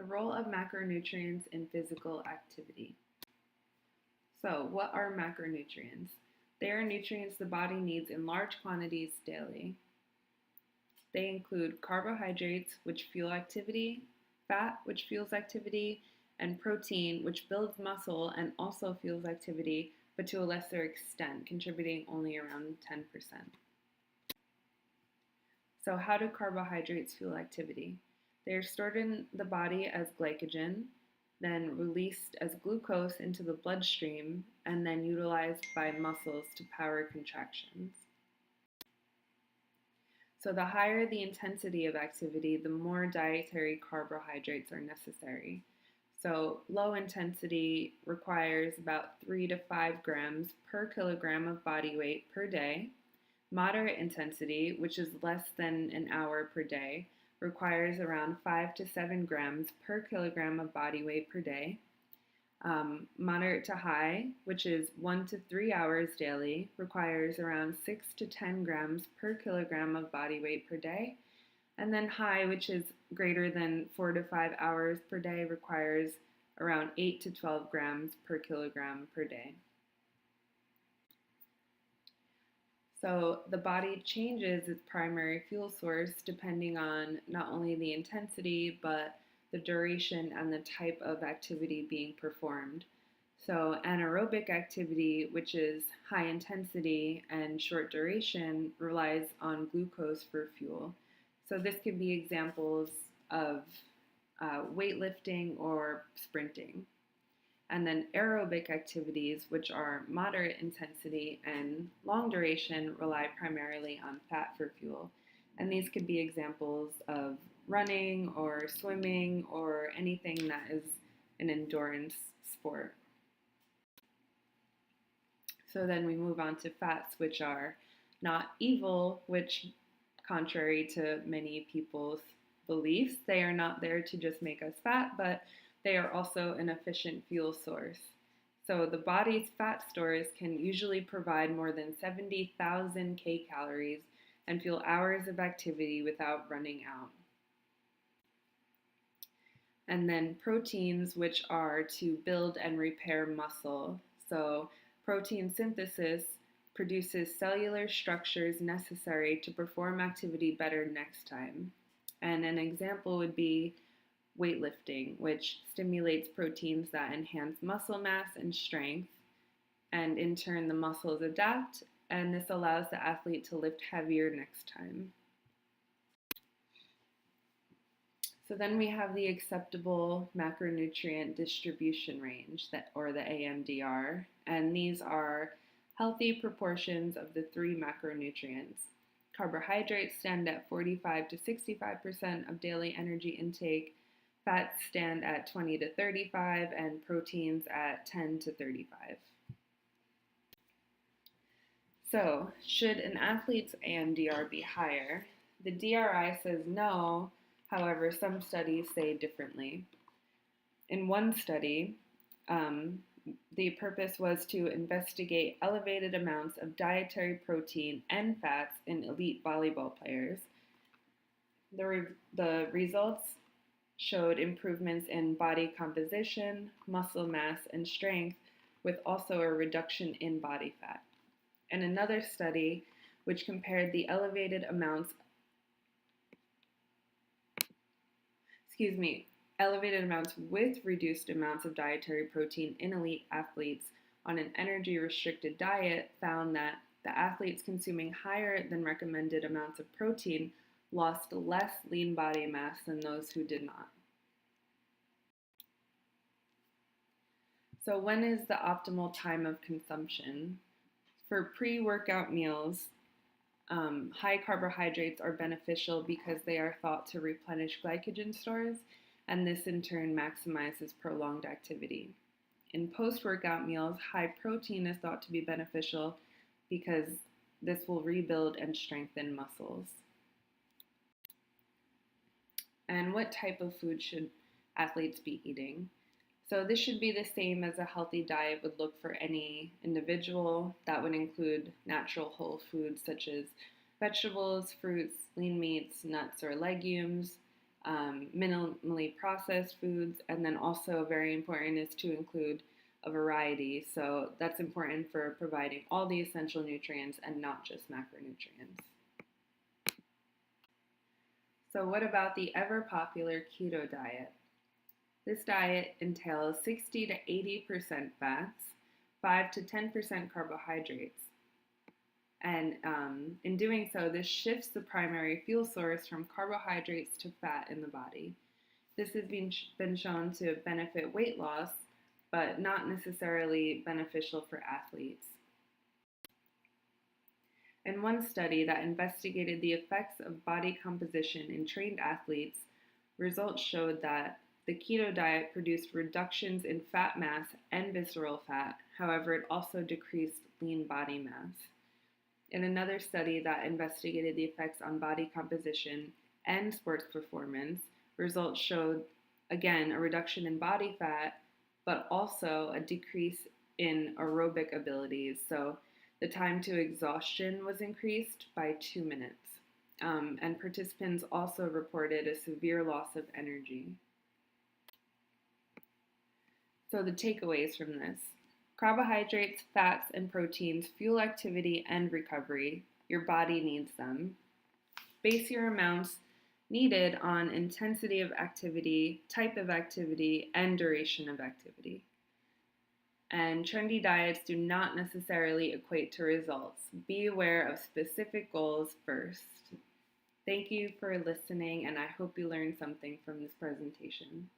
The role of macronutrients in physical activity. So, what are macronutrients? They are nutrients the body needs in large quantities daily. They include carbohydrates, which fuel activity, fat, which fuels activity, and protein, which builds muscle and also fuels activity, but to a lesser extent, contributing only around 10%. So, how do carbohydrates fuel activity? They are stored in the body as glycogen, then released as glucose into the bloodstream, and then utilized by muscles to power contractions. So the higher the intensity of activity, the more dietary carbohydrates are necessary. So low intensity requires about 3 to 5 grams per kilogram of body weight per day. Moderate intensity, which is less than an hour per day, requires around 5 to 7 grams per kilogram of body weight per day. Moderate to high, which is 1 to 3 hours daily, requires around 6 to 10 grams per kilogram of body weight per day. And then high, which is greater than 4 to 5 hours per day, requires around 8 to 12 grams per kilogram per day. So the body changes its primary fuel source depending on not only the intensity, but the duration and the type of activity being performed. So anaerobic activity, which is high intensity and short duration, relies on glucose for fuel. So this could be examples of weightlifting or sprinting. And then aerobic activities, which are moderate intensity and long duration, rely primarily on fat for fuel. And these could be examples of running or swimming or anything that is an endurance sport. So then we move on to fats, which are not evil, which, contrary to many people's beliefs, they are not there to just make us fat, but they are also an efficient fuel source. So the body's fat stores can usually provide more than 70,000 kcals and fuel hours of activity without running out. And then proteins, which are to build and repair muscle. So protein synthesis produces cellular structures necessary to perform activity better next time. And an example would be weightlifting, which stimulates proteins that enhance muscle mass and strength, and in turn the muscles adapt, and this allows the athlete to lift heavier next time. So then we have the acceptable macronutrient distribution range, or the AMDR, and these are healthy proportions of the 3 macronutrients. Carbohydrates stand at 45 to 65% of daily energy intake, fats stand at 20 to 35, and proteins at 10 to 35. So, should an athlete's AMDR be higher? The DRI says no, however, some studies say differently. In one study, the purpose was to investigate elevated amounts of dietary protein and fats in elite volleyball players. The results showed improvements in body composition, muscle mass, and strength, with also a reduction in body fat. And another study, which compared the elevated amounts with reduced amounts of dietary protein in elite athletes on an energy-restricted diet, found that the athletes consuming higher than recommended amounts of protein lost less lean body mass than those who did not. So when is the optimal time of consumption? For pre-workout meals, high carbohydrates are beneficial because they are thought to replenish glycogen stores, and this in turn maximizes prolonged activity. In post-workout meals, high protein is thought to be beneficial because this will rebuild and strengthen muscles. And what type of food should athletes be eating? So this should be the same as a healthy diet would look for any individual. That would include natural whole foods such as vegetables, fruits, lean meats, nuts, or legumes. minimally processed foods, and then also very important is to include a variety. So that's important for providing all the essential nutrients and not just macronutrients. So what about the ever popular keto diet? This diet entails 60 to 80% fats, 5 to 10% carbohydrates. And in doing so, this shifts the primary fuel source from carbohydrates to fat in the body. This has been shown to benefit weight loss, but not necessarily beneficial for athletes. In one study that investigated the effects of body composition in trained athletes, results showed that the keto diet produced reductions in fat mass and visceral fat. However, it also decreased lean body mass. In another study that investigated the effects on body composition and sports performance, results showed, again, a reduction in body fat, but also a decrease in aerobic abilities. So the time to exhaustion was increased by 2 minutes. And participants also reported a severe loss of energy. So the takeaways from this: carbohydrates, fats, and proteins fuel activity and recovery. Your body needs them. Base your amounts needed on intensity of activity, type of activity, and duration of activity. And trendy diets do not necessarily equate to results. Be aware of specific goals first. Thank you for listening, and I hope you learned something from this presentation.